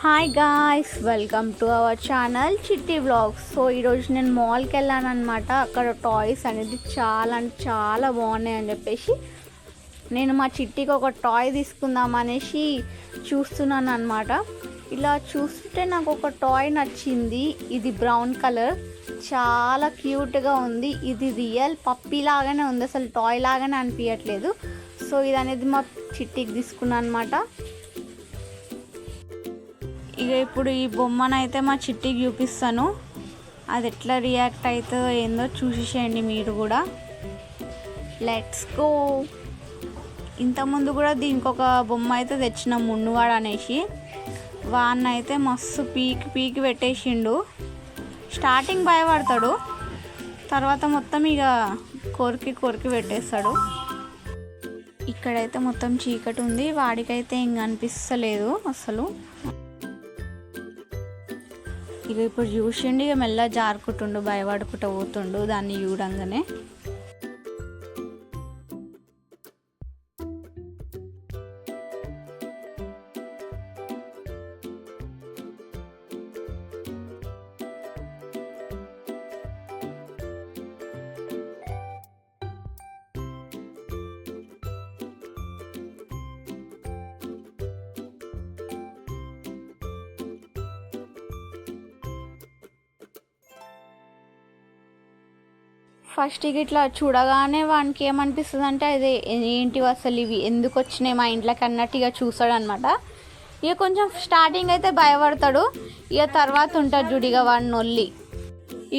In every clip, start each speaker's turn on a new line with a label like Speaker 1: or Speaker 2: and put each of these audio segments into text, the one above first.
Speaker 1: Hi guys, welcome to our channel చిట్టి vlogs. So ఈరోజు నేను మాల్కి వెళ్ళాను అనమాట. అక్కడ టాయ్స్ అనేది చాలా అంటే చాలా బాగున్నాయి అని చెప్పేసి నేను మా చిట్టికి ఒక టాయ్ తీసుకుందాం అనేసి చూస్తున్నాను అనమాట. ఇలా చూస్తుంటే నాకు ఒక టాయ్ నచ్చింది. ఇది బ్రౌన్ కలర్, చాలా క్యూట్గా ఉంది. ఇది రియల్ పప్పీ లాగానే ఉంది, అసలు టాయ్ లాగానే అనిపించట్లేదు. సో ఇది అనేది మా చిట్టికి తీసుకున్నాను అనమాట. ఇక ఇప్పుడు ఈ బొమ్మను అయితే మా చిట్టికి చూపిస్తాను. అది ఎట్లా రియాక్ట్ అవుతుందో ఏందో చూసేసేయండి మీరు కూడా. Let's go. ఇంతకుముందు కూడా దీనికి ఒక బొమ్మ అయితే తెచ్చినాం, మున్నువాడు అనేసి. వాడిని అయితే మస్తు పీకి పెట్టేసిండు. స్టార్టింగ్ భయపడతాడు, తర్వాత మొత్తం ఇక కొరికి పెట్టేస్తాడు. ఇక్కడైతే మొత్తం చీకటి ఉంది, వాడికైతే ఇంక అనిపిస్తలేదు అసలు. ఇక ఇప్పుడు చూసిండి, ఇక మెల్ల జారుకుంటుండు, భయపడుకుంటూ పోతుండు దాన్ని చూడంగానే. ఫస్ట్ ఇట్లా చూడగానే వానికి ఏమనిపిస్తుంది అంటే, అదే ఏంటివి అసలు ఇవి ఎందుకు వచ్చినాయి మా ఇంట్లోకి అన్నట్టుగా చూస్తాడు అనమాట. ఇక కొంచెం స్టార్టింగ్ అయితే భయపడతాడు, ఇక తర్వాత ఉంటుంది చూడు ఇక వాడిని నొల్లి.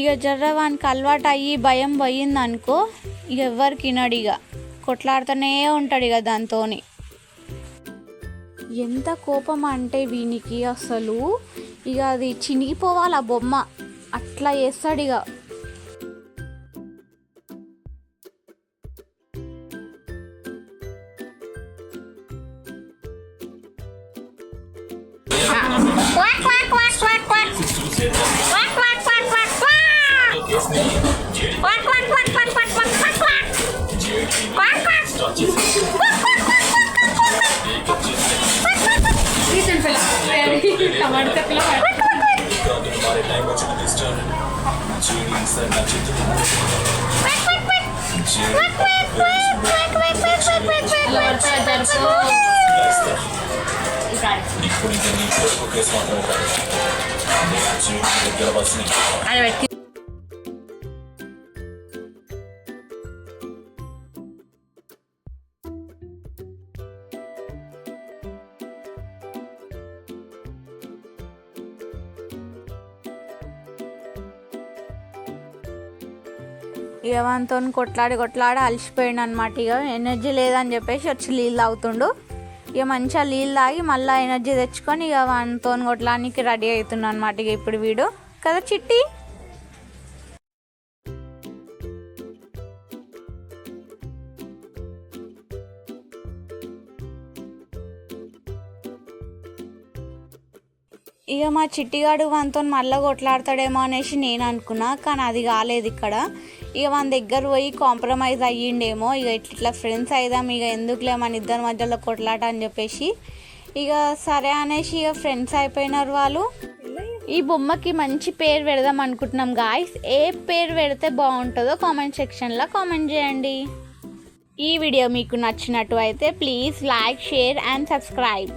Speaker 1: ఇక జర్ర వానికి అలవాటు అయ్యి భయం పోయింది అనుకో, ఇక ఎవరికి వినడు, ఇక కొట్లాడుతూనే ఉంటాడు ఇక దాంతో. ఎంత కోపం అంటే వీనికి అసలు, ఇక అది చినిగిపోవాలి ఆ బొమ్మ, అట్లా చేస్తాడు ఇక. ఇక వానితో కొట్లాడి అలసిపోయాడు అనమాట. ఇక ఎనర్జీ లేదని చెప్పేసి వచ్చి నీళ్ళు తాగుతుండు. ఇక మంచిగా నీళ్ళు తాగి మళ్ళీ ఎనర్జీ తెచ్చుకొని ఇక వానితో కొట్లాడానికి రెడీ అవుతున్నాడు అనమాట. ఇక ఇప్పుడు వీడు కదా చిట్టి. ఇక మా చిట్టిగాడు వానితో మళ్ళీ కొట్లాడతాడేమో అనేసి నేను అనుకున్నా, కానీ అది కాలేదు ఇక్కడ. ఇక మన దగ్గర పోయి కాంప్రమైజ్ అయ్యిండేమో, ఇక ఇట్లా ఫ్రెండ్స్ అయిదాం, ఇక ఎందుకులే మన ఇద్దరి మధ్యలో కొట్లాట అని చెప్పేసి ఇక సరే అనేసి ఇక ఫ్రెండ్స్ అయిపోయినారు వాళ్ళు. ఈ బొమ్మకి మంచి పేరు పెడదాం అనుకుంటున్నాం గాయ్స్. ఏ పేరు పెడితే బాగుంటుందో కామెంట్ సెక్షన్లో కామెంట్ చేయండి. ఈ వీడియో మీకు నచ్చినట్టు అయితే please like, share and subscribe.